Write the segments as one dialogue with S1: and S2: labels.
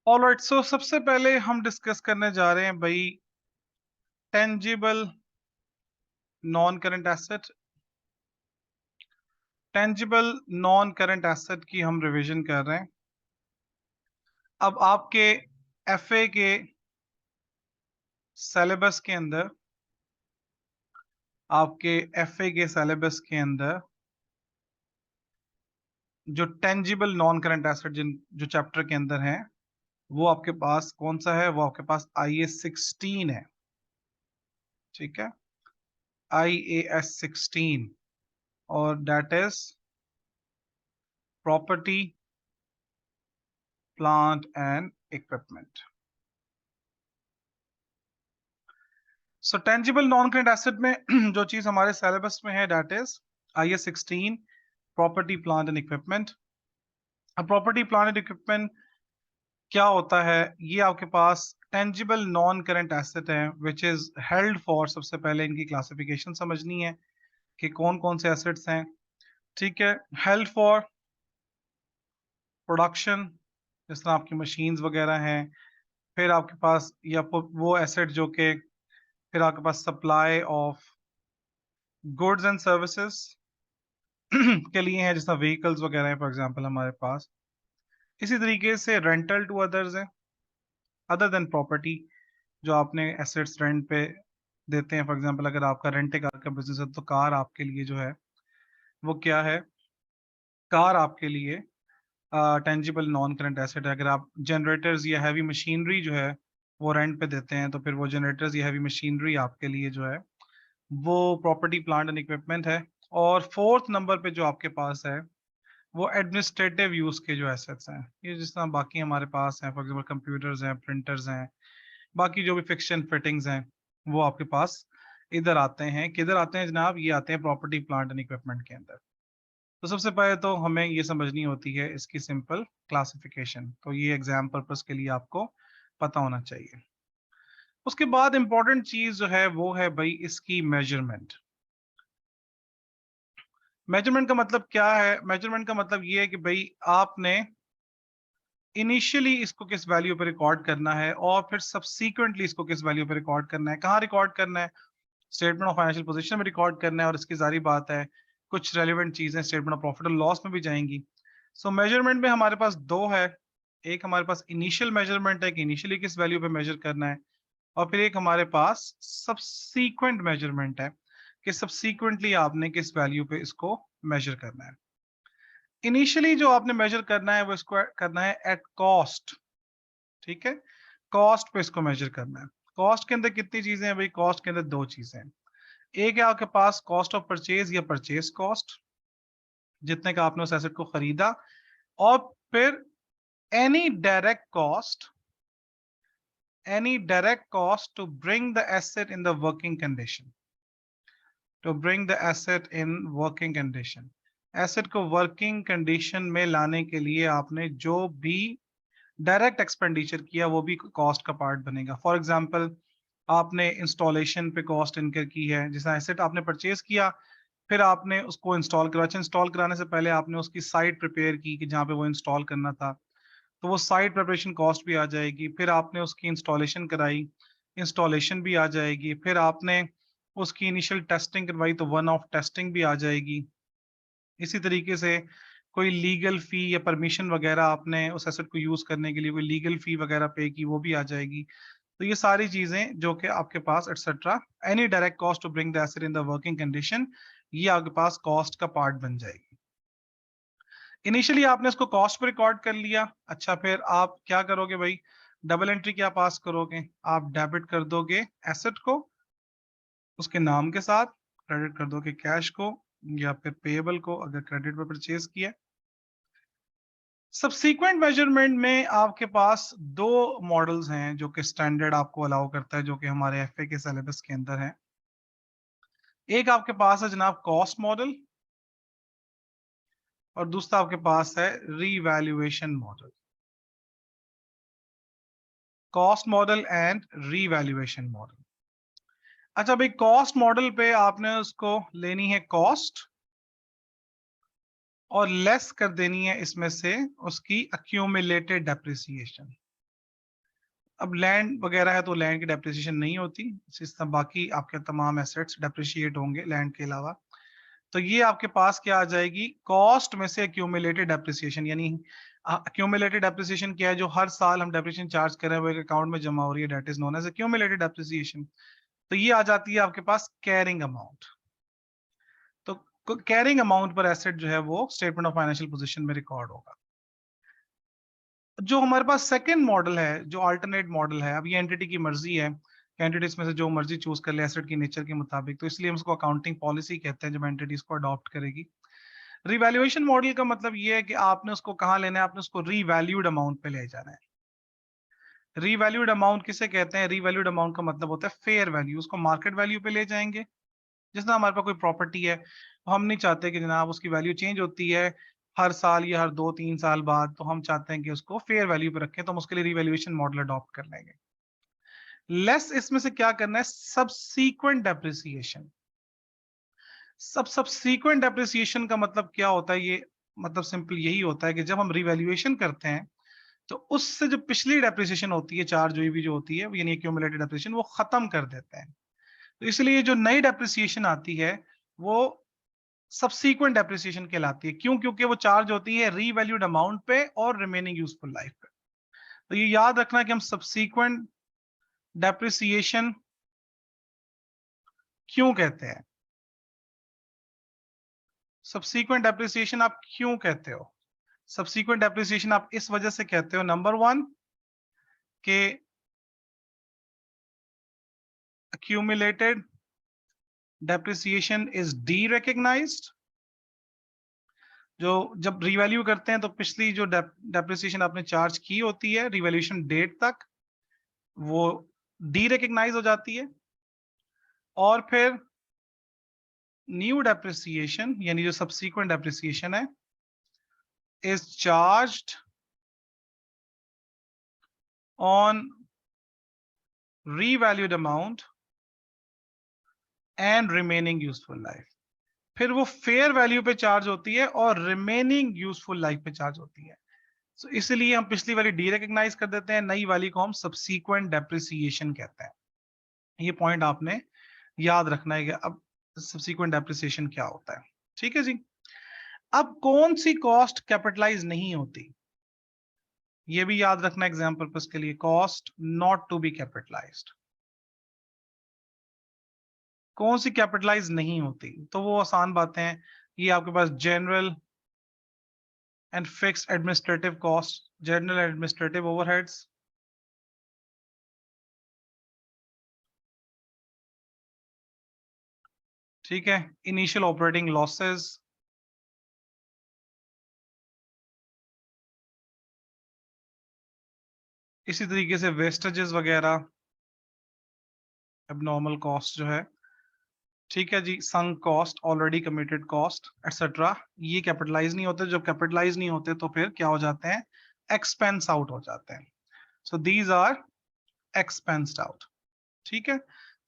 S1: Alright, सो सबसे पहले हम डिस्कस करने जा रहे हैं भाई tangible non current asset. Tangible non current asset की हम रिवीजन कर रहे हैं। अब आपके एफए के सिलेबस के अंदर जो टेंजिबल नॉन करंट एसेट जिन जो चैप्टर के अंदर है वो आपके पास कौन सा है? वो आपके पास IA-16 है। ठीक है, IAS-16 और that is property plant and equipment. So tangible non current asset में जो चीज हमारे सिलेबस में है that is IA-16 property plant and equipment. अब प्रॉपर्टी प्लांट एंड इक्विपमेंट क्या होता है? ये आपके पास टेंजिबल नॉन करंट एसेट है विच इज हेल्ड फॉर, सबसे पहले इनकी क्लासिफिकेशन समझनी है कि कौन कौन से एसेट्स हैं। ठीक है, हेल्ड फॉर प्रोडक्शन, जिस तरह आपकी मशीन्स वगैरह हैं। फिर आपके पास या वो एसेट जो कि फिर आपके पास supply of goods and services के लिए है, जैसा व्हीकल्स वगैरह है फॉर एग्जांपल हमारे पास। इसी तरीके से रेंटल टू अदर्स है, अदर देन प्रॉपर्टी, जो आपने एसेट्स रेंट पे देते हैं। फॉर एग्जांपल अगर आपका रेंट कार का बिजनेस है तो कार आपके लिए जो है वो क्या है? कार आपके लिए टेंजिबल नॉन करंट एसेट है। अगर आप जनरेटर्स या हैवी मशीनरी जो है वो रेंट पे देते हैं तो फिर वो जनरेटर्स या हैवी मशीनरी आपके लिए जो है वो प्रॉपर्टी प्लांट एंड इक्विपमेंट है। और फोर्थ नंबर पे जो आपके पास है वो एडमिनिस्ट्रेटिव यूज के जो एसेट्स हैं, ये जिस तरह बाकी हमारे पास हैं, फॉर एग्जांपल कंप्यूटर्स हैं, प्रिंटर्स हैं, बाकी जो भी फिक्शन फिटिंग्स हैं वो आपके पास इधर आते हैं। किधर आते हैं जनाब? ये आते हैं प्रॉपर्टी प्लांट एंड इक्विपमेंट के अंदर। तो सबसे पहले तो हमें ये समझनी होती है इसकी सिंपल क्लासिफिकेशन, तो ये एग्जाम पर्पस के लिए आपको पता होना चाहिए। उसके बाद इंपॉर्टेंट चीज जो है वो है भाई इसकी मेजरमेंट। मेजरमेंट का मतलब क्या है? मेजरमेंट का मतलब ये है कि भाई आपने इनिशियली इसको किस वैल्यू पे रिकॉर्ड करना है और फिर सब्सीक्वेंटली इसको किस वैल्यू पे रिकॉर्ड करना है। कहाँ रिकॉर्ड करना है? स्टेटमेंट ऑफ फाइनेंशियल पोजीशन में रिकॉर्ड करना है, और इसकी जारी बात है कुछ रेलिवेंट चीजें statement of profit and loss में भी जाएंगी। सो मेजरमेंट में हमारे पास दो है। एक हमारे पास इनिशियल मेजरमेंट है कि इनिशियली किस वैल्यू पे मेजर करना है, और फिर एक हमारे पास सब्सीक्वेंट मेजरमेंट है कि सब्सीक्वेंटली आपने किस वैल्यू पे इसको मेजर करना है। इनिशियली जो आपने मेजर करना है वो इसको करना है एट कॉस्ट। ठीक है, कॉस्ट पे इसको मेजर करना है। कॉस्ट के अंदर कितनी चीजें हैं भाई? कॉस्ट के अंदर दो चीजें हैं। एक है आपके पास कॉस्ट ऑफ परचेज या परचेज कॉस्ट, जितने का आपने उस एसेट को खरीदा, और फिर any direct cost, any direct cost to bring the asset in the working condition, to bring the asset in working condition. Asset को वर्किंग कंडीशन में लाने के लिए आपने जो भी डायरेक्ट एक्सपेंडिचर किया वो भी कॉस्ट का पार्ट बनेगा। फॉर एग्जांपल आपने इंस्टॉलेशन पे कॉस्ट इनकर की है, जैसा एसेट आपने परचेज किया, फिर आपने उसको इंस्टॉल करा। अच्छा, इंस्टॉल कराने से पहले आपने उसकी साइट प्रिपेयर की कि जहाँ पे वो इंस्टॉल करना था, तो वो साइट प्रिपरेशन कॉस्ट भी आ जाएगी। फिर आपने उसकी इंस्टॉलेशन कराई, इंस्टॉलेशन भी आ जाएगी। फिर आपने उसकी इनिशियल टेस्टिंग करवाई तो वन ऑफ टेस्टिंग भी आ जाएगी। इसी तरीके से कोई लीगल फी या परमिशन वगैरह आपने उस एसेट को यूज करने के लिए कोई लीगल फी वगैरह पे की, वो भी आ जाएगी। तो ये सारी चीजें जो कि आपके पास etcetera any direct cost to bring the asset in the working condition, ये आपके पास कॉस्ट का पार्ट बन जाएगी। इनिशियली आपने इसको कॉस्ट पे रिकॉर्ड कर लिया। अच्छा, फिर आप क्या करोगे भाई? डबल एंट्री क्या पास करोगे? आप डेबिट कर दोगे एसेट को उसके नाम के साथ, क्रेडिट कर दोगे कैश को, या फिर पेएबल को अगर क्रेडिट पे परचेज किया। सब्सीक्वेंट मेजरमेंट में आपके पास दो मॉडल्स हैं जो कि स्टैंडर्ड आपको अलाउ करता है, जो कि हमारे एफए के सिलेबस के अंदर है। एक आपके पास है जनाब कॉस्ट मॉडल, और दूसरा आपके पास है revaluation model. Cost model and revaluation model. अच्छा भाई, कॉस्ट मॉडल पे आपने उसको लेनी है कॉस्ट और लेस कर देनी है इसमें से उसकी अक्यूमुलेटेड डेप्रिसिएशन। अब लैंड वगैरह है तो लैंड की डेप्रिसिएशन नहीं होती, इस तरह बाकी आपके तमाम एसेट्स डेप्रिशिएट होंगे लैंड के अलावा। तो ये आपके पास क्या आ जाएगी, कॉस्ट में से एक्यूमुलेटेड डेप्रिसिएशन, यानी एक्यूमुलेटेड डेप्रिसिएशन क्या है, जो हर साल हम डेप्रिसिएशन चार्ज कर रहे हैं वो एक अकाउंट में जमा हो रही है, that is known as accumulated depreciation. तो ये आ जाती है आपके पास कैरिंग अमाउंट। तो कैरिंग अमाउंट पर एसेट जो है वो स्टेटमेंट ऑफ फाइनेंशियल पोजीशन में रिकॉर्ड होगा। जो हमारे पास सेकंड मॉडल है, जो अल्टरनेट मॉडल है, अब ये एंटिटी की मर्जी है, एंटिटीज में से जो मर्जी चूज कर ले एसेट की नेचर के मुताबिक, तो इसलिए हम उसको अकाउंटिंग पॉलिसी कहते हैं जब एंटिटीज को अडॉप्ट करेगी। रिवैल्यूएशन मॉडल का मतलब ये है कि आपने उसको कहाँ लेना है, आपने उसको रीवैल्यूड अमाउंट पे ले जाना है। रीवैल्यूड अमाउंट किसे कहते हैं, रीवैल्यूड अमाउंट का मतलब होता है फेयर वैल्यू, उसको मार्केट वैल्यू पे ले जाएंगे। जिस तरह हमारे पास कोई प्रॉपर्टी है, तो हम नहीं चाहते कि जनाब उसकी वैल्यू चेंज होती है हर साल या हर 2-3 साल बाद, तो हम चाहते हैं कि उसको फेयर वैल्यू पे रखें, तो हम उसके लिए रिवैल्यूएशन मॉडल अडॉप्ट कर लेंगे। लेस इसमें से क्या करना है, सबसीक्वेंट डेप्रिसिएशन। सबसीक्वेंट डेप्रिसिएशन का मतलब क्या होता है, ये मतलब सिंपल यही होता है कि जब हम रिवैल्यूएशन करते हैं तो उससे जो पिछली डेप्रिसिएशन होती है, चार्ज हुई भी जो होती है, यानी एक्यूमुलेटेड डेप्रिसिएशन, वो खत्म कर देते हैं। तो इसलिए जो नई डेप्रिसिएशन आती है वो सबसीक्वेंट डेप्रिसिएशन कहलाती है। क्यों? क्योंकि वो चार्ज होती है रीवैल्यूड अमाउंट पे और रिमेनिंग यूजफुल लाइफ पे। तो ये याद रखना कि हम सबसीक्वेंट डेप्रिसिएशन क्यों कहते हैं, सबसीक्वेंट डेप्रिसिएशन आप क्यों कहते हो, सबसीक्वेंट डेप्रिसिएशन आप इस वजह से कहते हो, नंबर वन के accumulated depreciation is de-recognized। जो जब रिवैल्यू करते हैं तो पिछली जो डेप्रिसिएशन आपने चार्ज की होती है रिवैल्यूएशन डेट तक, वो डी रिकग्नाइज हो जाती है। और फिर न्यू डेप्रिसिएशन यानी जो सब्सीक्वेंट डेप्रिसिएशन है is charged on revalued amount and remaining useful life. फिर वो फेयर वैल्यू पे चार्ज होती है और रिमेनिंग यूजफुल लाइफ पे चार्ज होती है। So, इसलिए हम पिछली वाली डी रिकग्नाइज कर देते हैं, नई वाली को हम सब्सीक्वेंट डेप्रिसिएशन कहते हैं। ये पॉइंट आपने याद रखना है कि अब सब्सीक्वेंट डेप्रिसिएशन क्या होता है। ठीक है जी। अब कौन सी कॉस्ट कैपिटलाइज नहीं होती, ये भी याद रखना एग्जाम पर्पस के लिए, cost not to be capitalised. कौन सी कैपिटलाइज नहीं होती, तो वो आसान बातें हैं। ये आपके पास general and fixed administrative cost, general administrative overheads, ठीक है, इनिशियल ऑपरेटिंग लॉसेस, इसी तरीके से वेस्टेजेस वगैरह, एबनॉर्मल कॉस्ट जो है, ठीक है जी, sunk cost, already committed cost etcetera, ये कैपिटलाइज नहीं होते। जब कैपिटलाइज नहीं होते तो फिर क्या हो जाते हैं, एक्सपेंस आउट हो जाते हैं। So these are expensed out. ठीक है,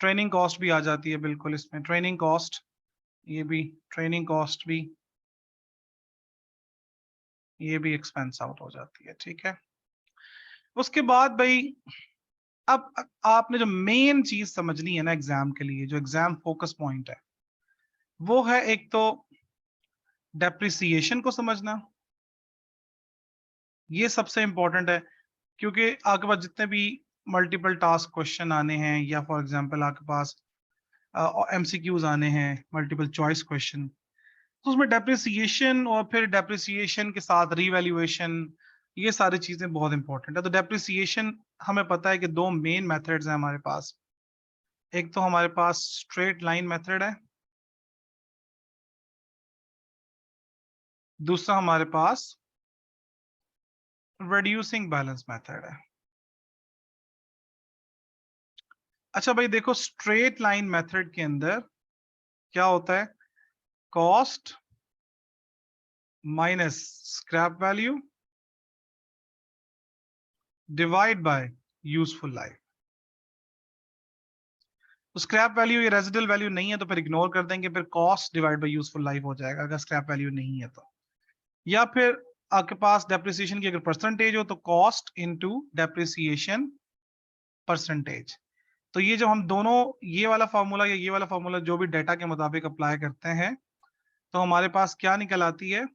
S1: ट्रेनिंग कॉस्ट भी आ जाती है बिल्कुल इसमें, ट्रेनिंग कॉस्ट, ये भी ट्रेनिंग कॉस्ट भी, ये भी एक्सपेंस आउट हो जाती है। ठीक है, उसके बाद भाई अब आपने जो मेन चीज समझनी है ना एग्जाम के लिए, जो एग्जाम फोकस पॉइंट है, वो है एक तो डेप्रिसिएशन को समझना, ये सबसे इंपॉर्टेंट है। क्योंकि आपके पास जितने भी मल्टीपल टास्क क्वेश्चन आने हैं, या फॉर एग्जांपल आपके पास एमसीक्यूज आने हैं, मल्टीपल चॉइस क्वेश्चन, तो उसमें डेप्रिसिएशन और फिर डेप्रिसिएशन के साथ रीवैल्यूएशन, ये सारी चीजें बहुत इंपॉर्टेंट है। तो डेप्रिसिएशन हमें पता है कि दो मेन मेथड्स हैं हमारे पास, एक तो हमारे पास स्ट्रेट लाइन मेथड है, दूसरा हमारे पास रिड्यूसिंग बैलेंस मेथड है। अच्छा भाई देखो, स्ट्रेट लाइन मेथड के अंदर क्या होता है, cost minus scrap value divide by useful life. तो स्क्रैप वैल्यू ये रेजिडुअल वैल्यू नहीं है तो फिर इग्नोर कर देंगे, फिर cost divide by useful life हो जाएगा अगर स्क्रैप वैल्यू नहीं है तो। या फिर आपके पास डेप्रिसिएशन की अगर परसेंटेज हो तो कॉस्ट इनटू डेप्रिसिएशन परसेंटेज। तो ये जब हम दोनों ये वाला फॉर्मूला या ये वाला फॉर्मूला जो भी डेटा के मुताबिक अप्लाई करते हैं तो हमारे पास क्या निकल आती है,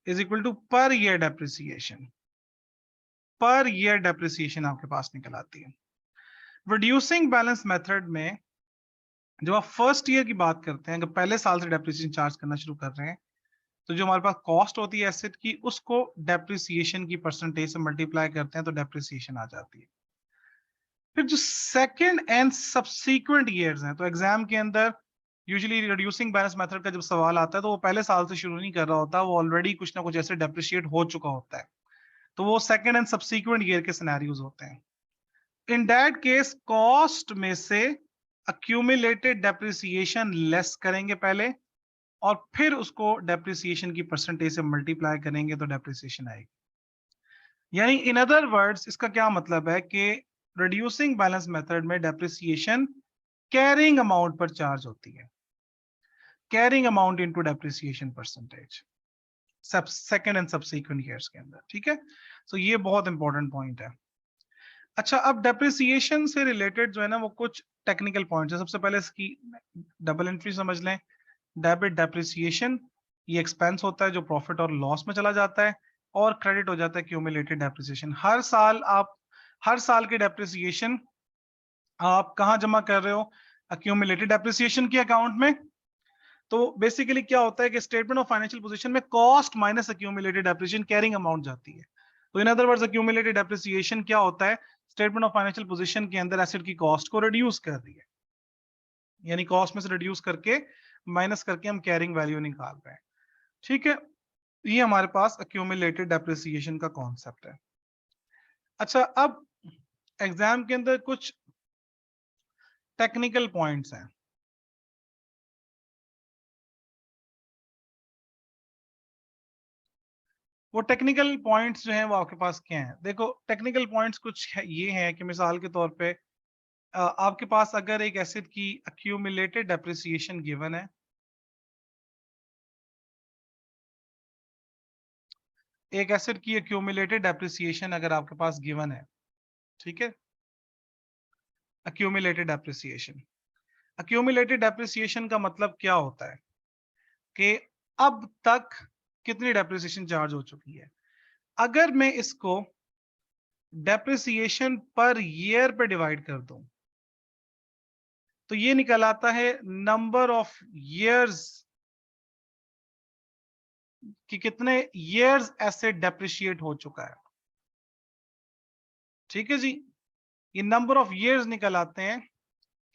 S1: is equal to per year depreciation. Per year depreciation आपके पास निकल आती है। रिड्यूसिंग बैलेंस मेथड में जब आप फर्स्ट ईयर की बात करते हैं, अगर पहले साल से डेप्रिसिएशन चार्ज करना शुरू कर रहे हैं, तो जो हमारे पास कॉस्ट होती है एसेट की, उसको डेप्रिसिएशन की परसेंटेज से मल्टीप्लाई करते हैं तो डेप्रिसिएशन आ जाती है। फिर जो सेकंड एंड सब्सीक्वेंट ईयर्स हैं, तो एग्जाम के अंदर यूजुअली रिड्यूसिंग बैलेंस मेथड का जब सवाल आता है तो वो पहले साल से शुरू नहीं कर रहा होता, वो ऑलरेडी कुछ ना कुछ ऐसे डेप्रिशिएट हो चुका होता है, तो वो सेकंड एंड सब्सीक्वेंट ईयर के सिनेरियोज होते हैं। इन दैट केस कॉस्ट में से अक्यूमुलेटेड डेप्रिसिएशन लेस करेंगे पहले, और फिर उसको डेप्रिसिएशन की परसेंटेज से मल्टीप्लाई करेंगे तो डेप्रिसिएशन आएगी। यानी इन अदर वर्ड्स इसका क्या मतलब है कि रिड्यूसिंग बैलेंस मेथड में डेप्रिसिएशन कैरिंग अमाउंट पर चार्ज होती है, carrying amount into depreciation percentage सब सेकंड एंड सब्सीक्वेंट ईयर्स के अंदर। ठीक है, सो ये बहुत इंपॉर्टेंट पॉइंट है। अच्छा, अब डेप्रिसिएशन से रिलेटेड जो है ना वो कुछ टेक्निकल पॉइंट्स है। सबसे पहले इसकी डबल एंट्री समझ लें। डेबिट डेप्रिसिएशन ये एक्सपेंस होता है जो प्रॉफिट और लॉस में चला जाता है, और क्रेडिट हो जाता है क्यूमुलेटेड डेप्रिसिएशन। हर साल के डेप्रिसिएशन आप कहां जमा कर रहे हो, अक्यूमुलेटेड डेप्रिसिएशन के अकाउंट में। तो बेसिकली क्या होता है कि स्टेटमेंट ऑफ फाइनेंशियल पोजीशन में cost minus accumulated depreciation carrying amount जाती है। तो in other words accumulated depreciation क्या होता है, स्टेटमेंट ऑफ फाइनेंशियल पोजीशन के अंदर एसेट की कॉस्ट को रिड्यूस कर रही है, यानी कॉस्ट में से रिड्यूस करके माइनस करके हम कैरिंग वैल्यू निकाल रहे हैं। ठीक है, ये हमारे पास अक्यूमुलेटेड डेप्रिसिएशन का कॉन्सेप्ट है। अच्छा, अब एग्जाम के अंदर कुछ टेक्निकल पॉइंट्स हैं। वो टेक्निकल पॉइंट्स जो हैं वो आपके पास क्या हैं, देखो टेक्निकल पॉइंट्स कुछ ये हैं कि मिसाल के तौर पे आपके पास अगर एक एसेट की अक्यूमुलेटेड डेप्रिसिएशन गिवन है, एक एसेट की अक्यूमुलेटेड डेप्रिसिएशन अगर आपके पास गिवन है, ठीक है, अक्यूमुलेटेड डेप्रिसिएशन। अक्यूमुलेटेड डेप्रिसिएशन का मतलब क्या होता है कि अब तक कितनी डेप्रिसिएशन चार्ज हो चुकी है। अगर मैं इसको डेप्रिसिएशन पर ईयर पे डिवाइड कर दूं तो ये निकल आता है नंबर ऑफ ईयर्स कि कितने ईयर्स एसेट डेप्रिशिएट हो चुका है। ठीक है जी, ये नंबर ऑफ ईयर्स निकल आते हैं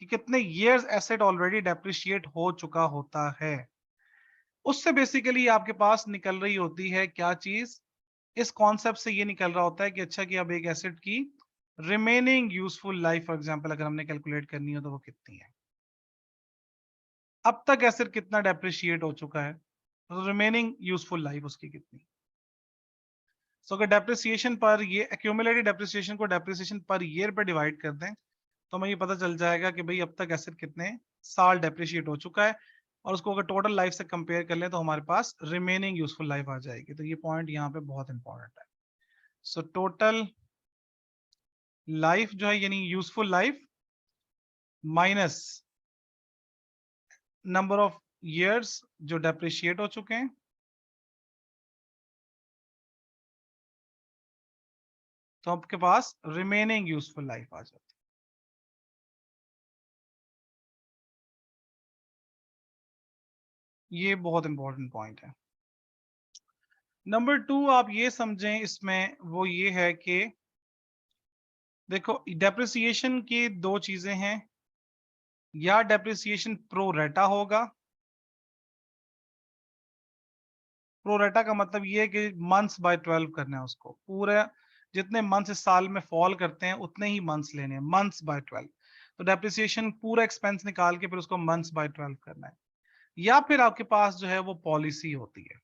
S1: कि कितने ईयर्स एसेट ऑलरेडी डेप्रिशिएट हो चुका होता है। उससे बेसिकली आपके पास निकल रही होती है क्या चीज, इस कॉन्सेप्ट से ये निकल रहा होता है कि अच्छा कि अब एक एसेट की remaining useful life for example अगर हमने कैलकुलेट करनी हो तो वो कितनी है, अब तक एसेट कितना डेप्रिशिएट हो चुका है, तो रिमेनिंग यूजफुल लाइफ उसकी कितनी। सो अगर डेप्रिसिएशन पर ये एक्यूमुलेटेड डेप्रिसिएशन को डेप्रिसिएशन पर ईयर पे डिवाइड कर दें तो हमें ये पता चल जाएगा कि भाई अब तक एसेट कितने साल डेप्रिशिएट हो चुका है, और उसको अगर टोटल लाइफ से कंपेयर कर लें तो हमारे पास रिमेनिंग यूजफुल लाइफ आ जाएगी। तो ये पॉइंट यहाँ पे बहुत इंपॉर्टेंट है। सो टोटल लाइफ जो है यानी useful life minus number of years जो डेप्रिशिएट हो चुके हैं, तो आपके पास रिमेनिंग यूजफुल लाइफ आ जाती है। ये बहुत इंपॉर्टेंट पॉइंट है। नंबर 2 आप ये समझें इसमें वो ये है कि देखो डेप्रिसिएशन की दो चीजें हैं, या डेप्रिसिएशन प्रो रेटा होगा। प्रो रेटा का मतलब ये है कि मंथ्स बाय 12 करना है, उसको पूरे जितने मंथ्स इस साल में फॉल करते हैं उतने ही मंथ्स लेने हैं, मंथ्स बाय 12। तो डेप्रिसिएशन पूरा एक्सपेंस निकाल के फिर उसको मंथ्स बाय 12 करना है। या फिर आपके पास जो है वो पॉलिसी होती है।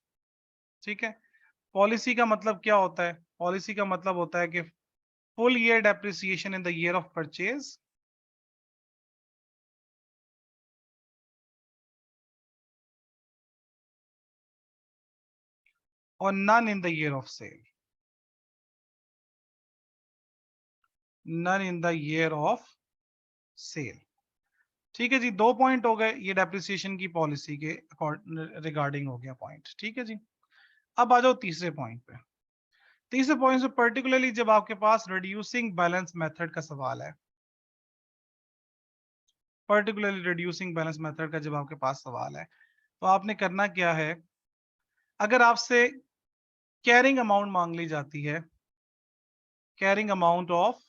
S1: ठीक है, पॉलिसी का मतलब क्या होता है, पॉलिसी का मतलब होता है कि full year depreciation in the year of purchase और none in the year of sale. None in the year of sale. ठीक है जी, 2 पॉइंट हो गए, ये डेप्रिसिएशन की पॉलिसी के रिगार्डिंग हो गया पॉइंट। ठीक है जी, अब आ जाओ तीसरे पॉइंट पे। तीसरे पॉइंट से पर्टिकुलरली जब आपके पास रिड्यूसिंग बैलेंस मेथड का सवाल है, पर्टिकुलरली रिड्यूसिंग बैलेंस मेथड का जब आपके पास सवाल है, तो आपने करना क्या है, अगर आपसे कैरिंग अमाउंट मांग ली जाती है, carrying amount of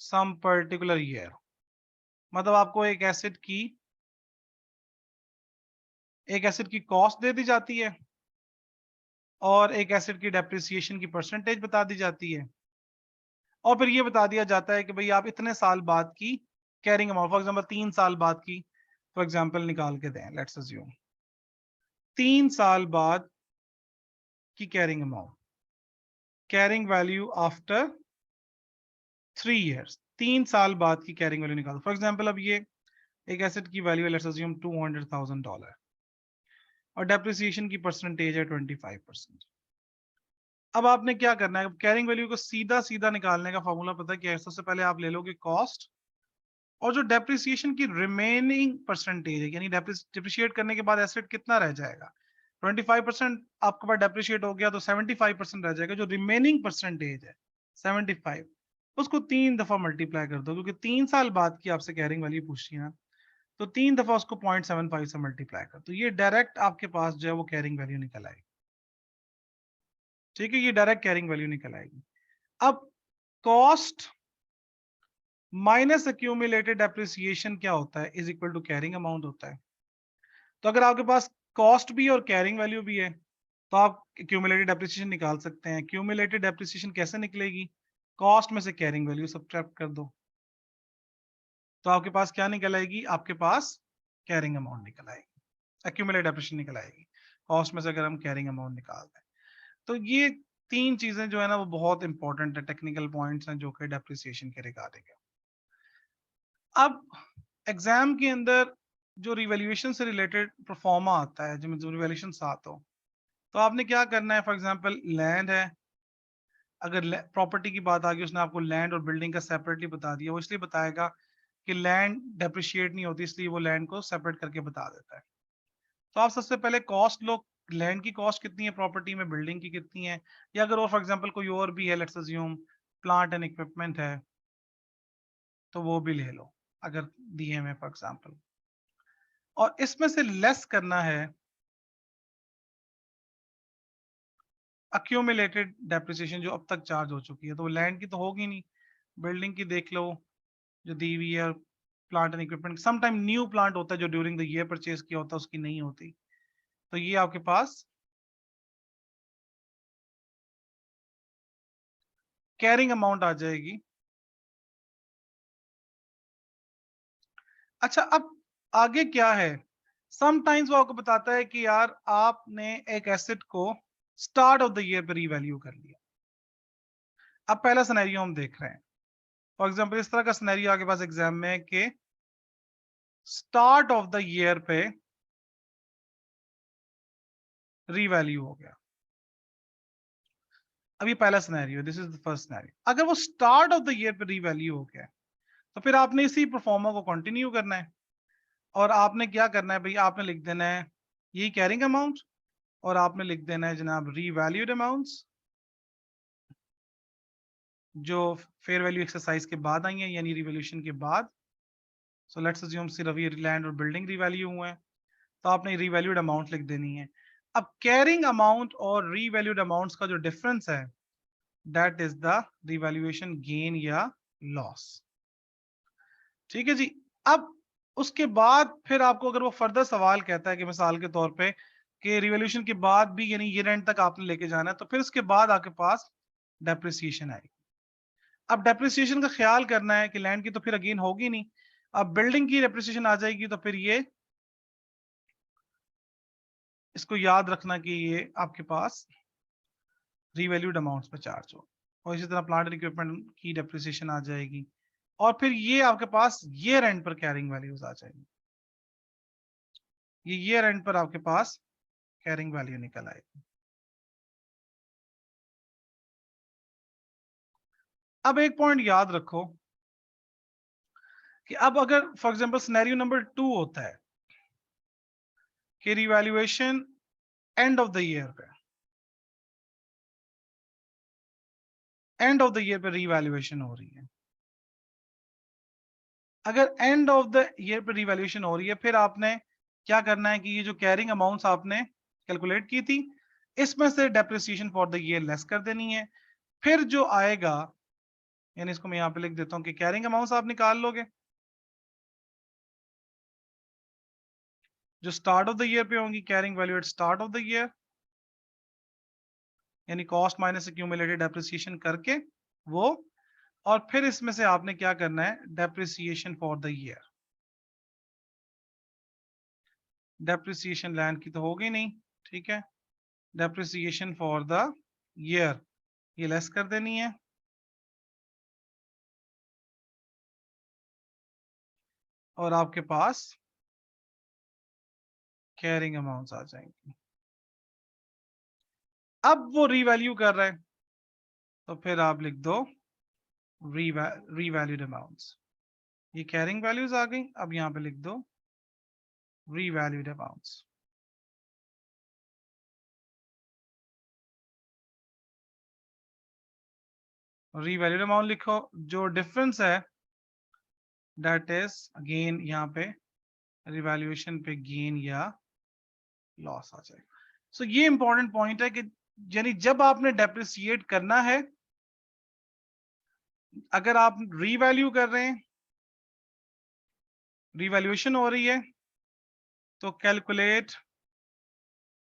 S1: some particular year, मतलब आपको एक एसेट की कॉस्ट दे दी जाती है और एक एसेट की डेप्रिसिएशन की परसेंटेज बता दी जाती है, और फिर ये बता दिया जाता है कि भाई आप इतने साल बाद की कैरिंग अमाउंट, फॉर एग्जांपल 3 साल बाद की, फॉर एग्जांपल निकाल के दें, लेट्स अज्यूम 3 साल बाद की carrying amount, carrying value after 3 years, 3 साल बाद की कैरिंग वैल्यू निकालो। फॉर एग्जांपल अब ये एक एसेट की वैल्यू है, लेट्स अज्यूम $200,000 और डेप्रिसिएशन की परसेंटेज है 25%। अब आपने क्या करना है, कैरिंग वैल्यू को सीधा सीधा निकालने का फॉर्मूला पता है क्या है? सबसे पहले आप ले लोगे कॉस्ट, और जो डेप्रिसिएशन की रिमेनिंग परसेंटेज है, यानी डिप्रिशिएट करने के बाद एसेट कितना रह जाएगा, 25% आपके पास डेप्रिशिएट हो गया तो 75% रह जाएगा, जो रिमेनिंग परसेंटेज है 75, उसको 3 दफा मल्टीप्लाई कर दो, क्योंकि 3 साल बाद की आपसे कैरिंग वैल्यू पूछी है ना, तो 3 दफा उसको 0.75 से मल्टीप्लाई कर, तो ये डायरेक्ट आपके पास जो है वो कैरिंग वैल्यू निकल आएगी। ठीक है, ये डायरेक्ट कैरिंग वैल्यू निकल आएगी। अब कॉस्ट माइनस एक्यूमुलेटेड डेप्रिसिएशन क्या होता है, is equal to carrying amount होता है। तो अगर आपके पास कॉस्ट भी है और कैरिंग वैल्यू भी है, तो आप एक्यूमुलेटेड डेप्रिसिएशन निकाल सकते हैं। एक्यूमुलेटेड डेप्रिसिएशन कैसे निकलेगी, कॉस्ट में से कैरिंग वैल्यू सब्ट्रैक्ट कर दो, तो आपके पास क्या निकल आएगी, आपके पास कैरिंग अमाउंट निकल आएगी, एक्यूमुलेटेड डेप्रिसिएशन निकल आएगी, कॉस्ट में से अगर हम कैरिंग अमाउंट निकालते हैं। तो ये 3 चीजें जो है ना वो बहुत इंपॉर्टेंट है, टेक्निकल पॉइंट्स हैं जो कि डेप्रिसिएशन के रिगार्डिंग है। अब एग्जाम के अंदर जो रिवैल्यूएशन से रिलेटेड परफॉर्मा आता है, जो रिवैल्यूएशन साथ हो, तो आपने क्या करना है, फॉर एग्जांपल लैंड है, अगर प्रॉपर्टी की बात आ गई, उसने आपको लैंड और बिल्डिंग का सेपरेटली बता दिया, वो इसलिए बताएगा कि लैंड डेप्रिशिएट नहीं होती, इसलिए वो लैंड को सेपरेट करके बता देता है। तो आप सबसे पहले कॉस्ट लो, लैंड की कॉस्ट कितनी है प्रॉपर्टी में, बिल्डिंग की कितनी है, या अगर और फॉर एग्जांपल कोई और भी है, let's assume plant and equipment है, तो वो भी ले लो अगर दिए में फॉर एग्जांपल, और इसमें से लेस करना है अक्यूमुलेटेड डेप्रिसिएशन जो अब तक चार्ज हो चुकी है, तो लैंड की तो होगी नहीं, बिल्डिंग की देख लो जो दी हुई है, plant and equipment, some time new plant होता है जो ड्यूरिंग द ईयर परचेज किया होता है, उसकी नहीं होती, तो ये आपके पास कैरिंग अमाउंट आ जाएगी। अच्छा, अब आगे क्या है, समटाइम्स वो आपको बताता है कि यार आपने एक एसेट को स्टार्ट ऑफ द ईयर पे रीवैल्यू कर लिया। अब पहला सिनेरियो हम देख रहे हैं, फॉर एग्जांपल इस तरह का सिनेरियो आपके पास एग्जाम में है कि स्टार्ट ऑफ द ईयर पे रीवैल्यू हो गया। अब ये पहला scenario, this is the first scenario. अगर वो स्टार्ट ऑफ द ईयर पे रीवैल्यू हो गया, तो फिर आपने इसी परफॉर्मा को कंटिन्यू करना है, और आपने क्या करना है भाई, आपने लिख देना है यही कैरिंग अमाउंट, और आपने लिख देना है जनाब रीवैल्यूड अमाउंट्स जो फेयर वैल्यू एक्सरसाइज के बाद आई है, यानी रिवोल्यूशन के बाद। सो लेट्स अज्यूम सिर्फ ये लैंड और बिल्डिंग रिवैल्यू हुए हैं, तो आपने रीवैल्यूड अमाउंट लिख देनी है। अब कैरिंग अमाउंट और रीवैल्यूड अमाउंट्स का जो डिफरेंस है, that is the revaluation gain या लॉस। ठीक है जी। अब उसके बाद फिर आपको अगर वो फर्दर सवाल कहता है कि मिसाल के तौर पे कि रिवॉल्यूशन के बाद भी यानी ईयर एंड तक आपने लेके जाना है, तो फिर उसके बाद आपके पास डेप्रिसिएशन आएगी। अब डेप्रिसिएशन का ख्याल करना है कि लैंड की तो फिर अगेन होगी नहीं, अब बिल्डिंग की डेप्रिसिएशन आ जाएगी, तो फिर ये इसको याद रखना कि ये आपके पास रीवैल्यूड अमाउंट्स पे चार्ज हो, और इसी तरह प्लांट एंड इक्विपमेंट की डेप्रिसिएशन आ जाएगी, और फिर ये आपके पास ईयर एंड पर कैरिंग वैल्यूज आ जाएगी, ये ईयर एंड पर आपके पास कैरिंग वैल्यू निकल आएगी। अब एक पॉइंट याद रखो कि अब अगर फॉर एग्जांपल सिनेरियो नंबर 2 होता है कि revaluation end of the year पे, एंड ऑफ द ईयर पे रिवैल्यूएशन हो रही है, अगर एंड ऑफ द ईयर पे रिवैल्यूएशन हो रही है, फिर आपने क्या करना है कि ये जो कैरिंग अमाउंट्स आपने कैलकुलेट की थी, इसमें से depreciation for the year less कर देनी है। फिर जो आएगा, यानी इसको मैं यहां पे लिख देता हूं कि कैरिंग अमाउंट्स आप निकाल लोगे जो स्टार्ट ऑफ द ईयर पे होंगी, carrying value at start of the year, यानी कॉस्ट माइनस एक्यूमुलेटेड डेप्रिसिएशन करके वो, और फिर इसमें से आपने क्या करना है, depreciation for the year. Depreciation land की तो होगी नहीं, ठीक है, डेप्रिसिएशन फॉर द ईयर ये लेस कर देनी है, और आपके पास कैरिंग अमाउंट्स आ जाएंगी। अब वो रीवैल्यू कर रहा है, तो फिर आप लिख दो रीवैल्यूड अमाउंट्स। ये कैरिंग वैल्यूज आ गई, अब यहां पे लिख दो रीवैल्यूड अमाउंट्स। रीवैल्यूड अमाउंट लिखो, जो डिफरेंस है दैट इज अगेन यहाँ पे रिवैल्यूएशन पे गेन या लॉस आ जाएगा। सो ये इंपॉर्टेंट पॉइंट है कि यानी जब आपने डेप्रिसिएट करना है, अगर आप रीवैल्यू कर रहे हैं, रिवैल्यूएशन हो रही है, तो calculate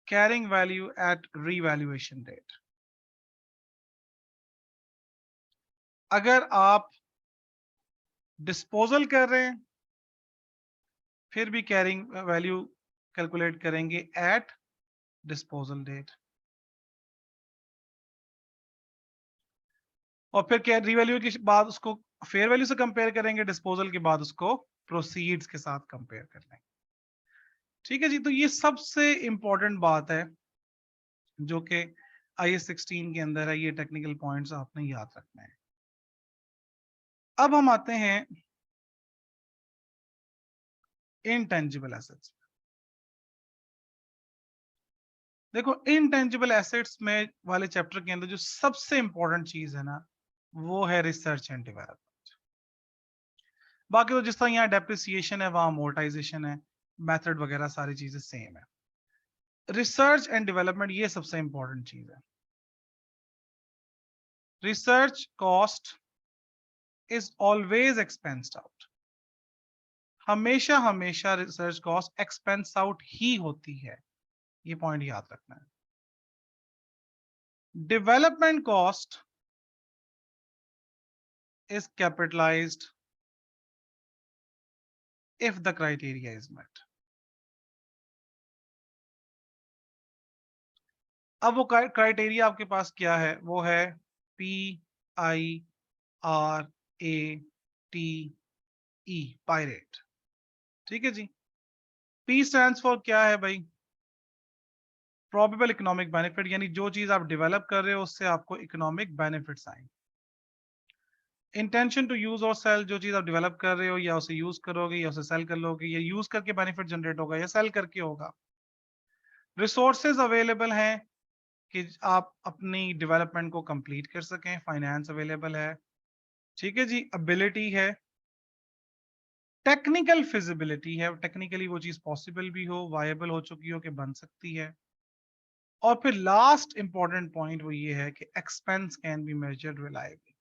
S1: carrying value at revaluation date. अगर आप डिस्पोजल कर रहे हैं, फिर भी कैरिंग वैल्यू कैलकुलेट करेंगे एट डिस्पोजल डेट, और फिर क्या रीवैल्यू के बाद उसको फेयर वैल्यू से कंपेयर करेंगे, डिस्पोजल के बाद उसको प्रोसीड्स के साथ कंपेयर कर लेंगे। ठीक है जी, तो ये सबसे इंपॉर्टेंट बात है जो कि IAS 16 के अंदर है, ये टेक्निकल पॉइंट्स आपने याद रखना है। अब हम आते हैं इनटेंजिबल एसेट्स। देखो इनटेंजिबल एसेट्स में वाले चैप्टर के अंदर जो सबसे इंपॉर्टेंट चीज है ना, वो है रिसर्च एंड डेवलपमेंट। बाकी तो जिस तरह यहाँ डेप्रिसिएशन है, वहां अमोर्टाइजेशन है, मेथड वगैरह सारी चीजें सेम है। रिसर्च एंड डेवलपमेंट ये सबसे इंपॉर्टेंट चीज है। Research cost is always expensed out. हमेशा हमेशा रिसर्च कॉस्ट एक्सपेंस आउट ही होती है, ये पॉइंट याद रखना है। Development cost is capitalized if the criteria is met। अब वो क्राइटेरिया आपके पास क्या है, वो है PIRATE, पायरेट। ठीक है जी, P स्टैंड्स फॉर क्या है भाई, प्रोबेबल इकोनॉमिक बेनिफिट, यानी जो चीज आप डेवलप कर रहे हो उससे आपको इकोनॉमिक बेनिफिट्स आएंगे। इंटेंशन टू यूज और सेल, जो चीज आप डेवलप कर रहे हो या उसे यूज करोगे या उसे सेल कर लोगे, या यूज करके बेनिफिट जनरेट होगा या सेल करके होगा। रिसोर्सेज अवेलेबल हैं कि आप अपनी डेवलपमेंट को कंप्लीट कर सकें, फाइनेंस अवेलेबल है। ठीक है जी, एबिलिटी है, टेक्निकल फिजिबिलिटी है, टेक्निकली वो चीज पॉसिबल भी हो, वायबल हो चुकी हो कि बन सकती है। और फिर लास्ट इंपॉर्टेंट पॉइंट वो ये है कि expense can be measured reliably.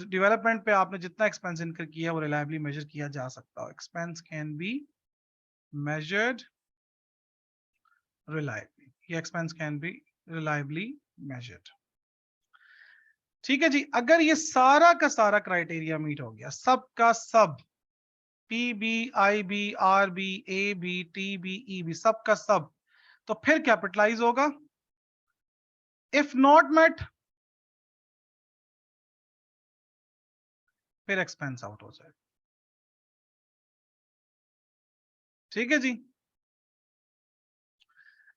S1: Development पे आपने जितना एक्सपेंस इनकर किया वो रिलायबली मेजर किया जा सकता हो। Expense can be measured reliably, ये expense can be reliably measured. ठीक है जी, अगर ये सारा का सारा क्राइटेरिया मीट हो गया, सब का सब, PB IB RB AB TB EB सब का सब, तो फिर कैपिटलाइज होगा। इफ नॉट मेट, फिर एक्सपेंस आउट हो जाएगा। ठीक है जी,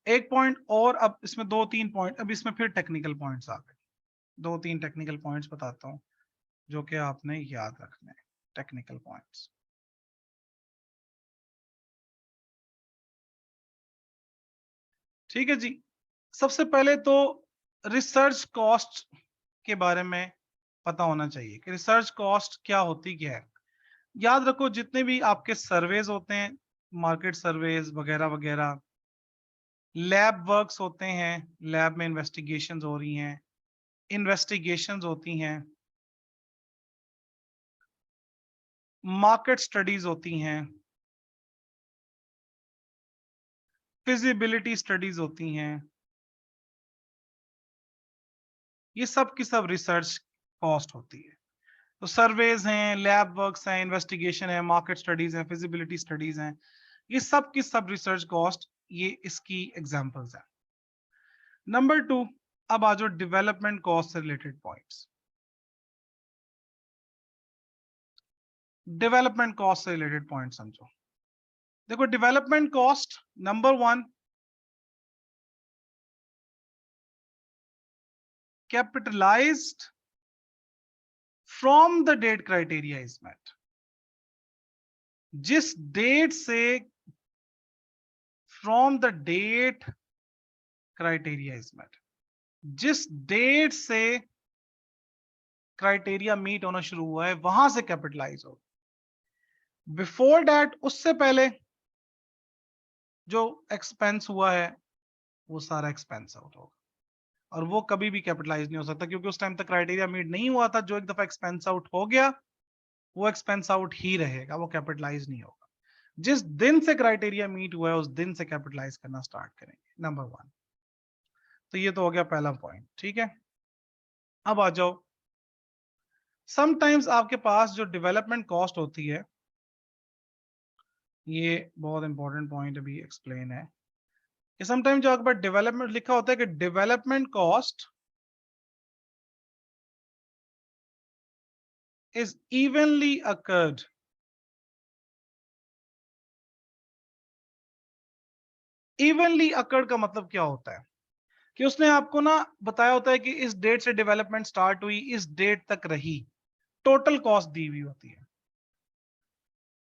S1: एक पॉइंट और, अब इसमें दो तीन पॉइंट, अब इसमें फिर टेक्निकल पॉइंट्स आ गए, दो तीन टेक्निकल पॉइंट्स बताता हूं। जो कि आपने याद रखना है, टेक्निकल पॉइंट्स। ठीक है जी। सबसे पहले तो रिसर्च कॉस्ट के बारे में पता होना चाहिए कि रिसर्च कॉस्ट क्या होती क्या है। याद रखो जितने भी आपके सर्वेज होते हैं, मार्केट सर्वेज वगैरह वगैरह, लैब वर्क्स होते हैं, लैब में इन्वेस्टिगेशंस हो रही हैं, इन्वेस्टिगेशंस होती हैं, मार्केट स्टडीज होती हैं, फिजिबिलिटी स्टडीज होती हैं, ये सब की सब रिसर्च कॉस्ट होती है। तो सर्वेज हैं, लैब वर्क्स हैं, इन्वेस्टिगेशन है, मार्केट स्टडीज हैं, फिजिबिलिटी स्टडीज हैं, ये सब की सब रिसर्च कॉस्ट, ये इसकी एग्जांपल्स हैं। नंबर 2, अब आ जाओ डेवलपमेंट कॉस्ट से रिलेटेड पॉइंट्स। डेवलपमेंट कॉस्ट से रिलेटेड पॉइंट समझो। देखो development cost number 1, capitalized from the date criteria is met. जिस डेट से, from the date criteria is met, जिस डेट से क्राइटेरिया मीट होना शुरू हुआ है वहां से कैपिटलाइज हो। बिफोर दैट, उससे पहले जो एक्सपेंस हुआ है वो सारा एक्सपेंस आउट होगा, और वो कभी भी कैपिटलाइज नहीं हो सकता क्योंकि उस टाइम तक क्राइटेरिया मीट नहीं हुआ था। जो एक दफा एक्सपेंस आउट हो गया वो एक्सपेंस आउट ही रहेगा, वो कैपिटलाइज नहीं होगा। जिस दिन से क्राइटेरिया मीट हुआ है उस दिन से कैपिटलाइज करना स्टार्ट करेंगे, नंबर 1। तो ये तो हो गया पहला पॉइंट, ठीक है। अब आ जाओ, समटाइम्स आपके पास जो डेवलपमेंट कॉस्ट होती है, ये बहुत इंपॉर्टेंट पॉइंट अभी एक्सप्लेन है कि समटाइम्स जो आपके पास डेवलपमेंट लिखा होता है कि development cost is evenly occurred. Evenly occurred का मतलब क्या होता है कि उसने आपको ना बताया होता है कि इस डेट से डेवलपमेंट स्टार्ट हुई, इस डेट तक रही, टोटल कॉस्ट दी हुई होती है।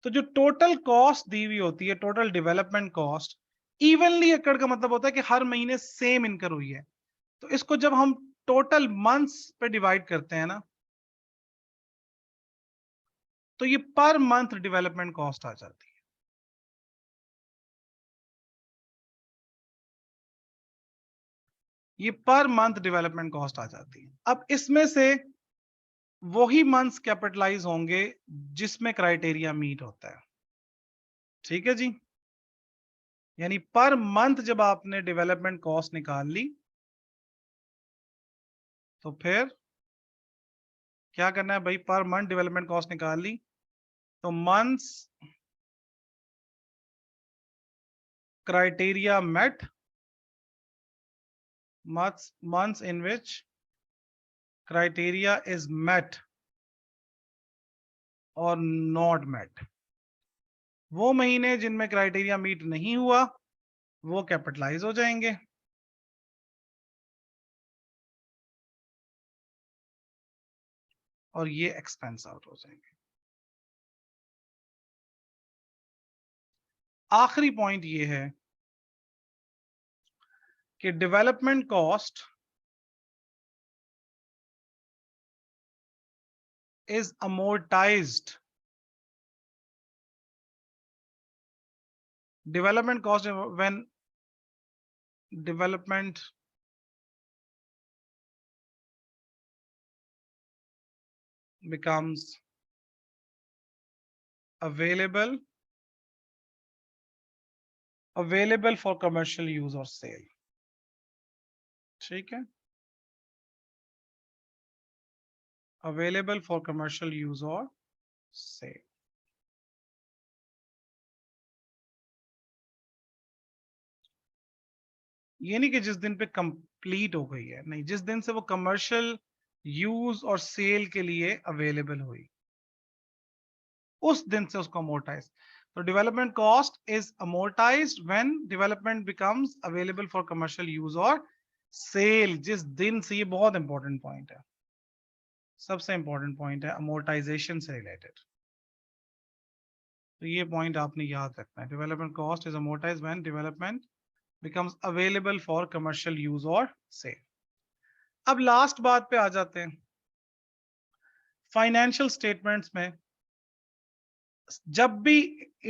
S1: तो जो टोटल कॉस्ट दी हुई होती है, total development cost, evenly occurred का मतलब होता है कि हर महीने सेम इनकर हुई है। तो इसको जब हम टोटल मंथ्स पे डिवाइड करते हैं ना, तो ये पर मंथ डेवलपमेंट कॉस्ट आ जाती है। ये पर मंथ डेवलपमेंट कॉस्ट आ जाती है। अब इसमें से वही मंथ्स कैपिटलाइज होंगे जिसमें क्राइटेरिया मीट होता है, ठीक है जी। यानी पर मंथ जब आपने डेवलपमेंट कॉस्ट निकाल ली तो फिर क्या करना है भाई, पर मंथ डेवलपमेंट कॉस्ट निकाल ली तो months criteria met, months in which criteria is met और not met, वो महीने जिनमें क्राइटेरिया मीट नहीं हुआ वो कैपिटलाइज हो जाएंगे, और ये एक्सपेंस आउट हो जाएंगे। आखिरी पॉइंट ये है कि development cost is amortized. Development cost, when development becomes available for commercial use or sale, ठीक है, available for commercial use or sale। ये नहीं कि जिस दिन पे कंप्लीट हो गई है, नहीं, जिस दिन से वो कमर्शियल यूज और सेल के लिए अवेलेबल हुई उस दिन से उसको अमोर्टाइज। तो development cost is amortised when development becomes available for commercial use और सेल, जिस दिन से, ये बहुत इंपॉर्टेंट पॉइंट है, सबसे इंपॉर्टेंट पॉइंट है अमोर्टाइजेशन से रिलेटेड, तो ये पॉइंट आपने याद रखना है। Development cost is amortised when development becomes available for commercial use और सेल। अब लास्ट बात पे आ जाते हैं। फाइनेंशियल स्टेटमेंट्स में जब भी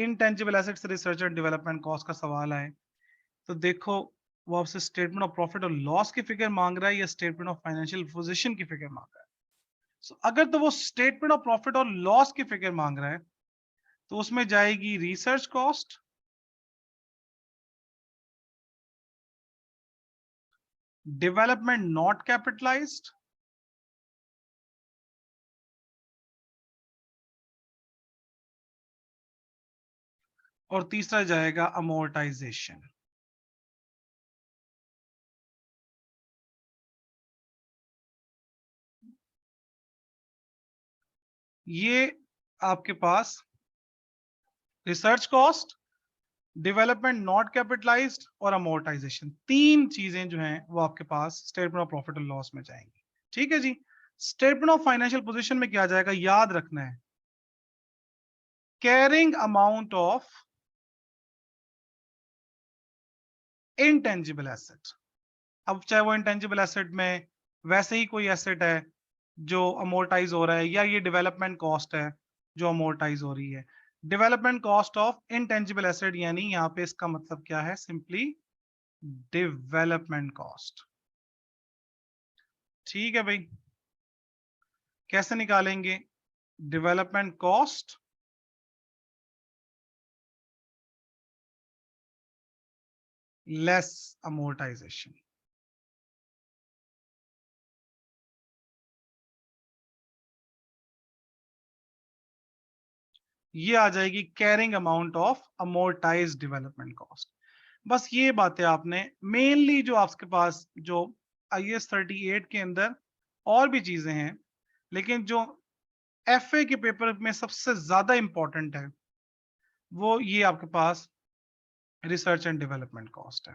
S1: intangible assets research and development cost का सवाल आए, तो देखो वो आपसे स्टेटमेंट ऑफ प्रॉफिट और लॉस की फिगर मांग रहा है या स्टेटमेंट ऑफ फाइनेंशियल पोजीशन की फिगर मांग रहा है। अगर तो वो स्टेटमेंट ऑफ प्रॉफिट और लॉस की फिगर मांग रहा है, तो उसमें जाएगी research cost, development not capitalised, और तीसरा जाएगा अमोर्टाइजेशन। ये आपके पास research cost, development not capitalised और अमोर्टाइजेशन, तीन चीजें जो हैं वो आपके पास स्टेटमेंट ऑफ प्रॉफिट और लॉस में जाएंगी। ठीक है जी। स्टेटमेंट ऑफ फाइनेंशियल पोजीशन में क्या जाएगा, याद रखना है, carrying amount of intangible asset. अब चाहे वो इंटेंजिबल एसेट में वैसे ही कोई एसेट है जो अमोर्टाइज हो रहा है, या ये डेवलपमेंट कॉस्ट है जो अमोर्टाइज हो रही है। Development cost of intangible asset, यानी यहां पे इसका मतलब क्या है, सिंपली डेवलपमेंट कॉस्ट। ठीक है भाई, कैसे निकालेंगे, डेवलपमेंट कॉस्ट लेस अमोर्टाइजेशन। ये आ जाएगी carrying amount of amortise development cost. बस ये बातें आपने मेनली, जो आपके पास जो IAS 38 के अंदर और भी चीजें हैं, लेकिन जो FA के पेपर में सबसे ज्यादा इंपॉर्टेंट है वो ये आपके पास रिसर्च एंड डेवलपमेंट कॉस्ट है।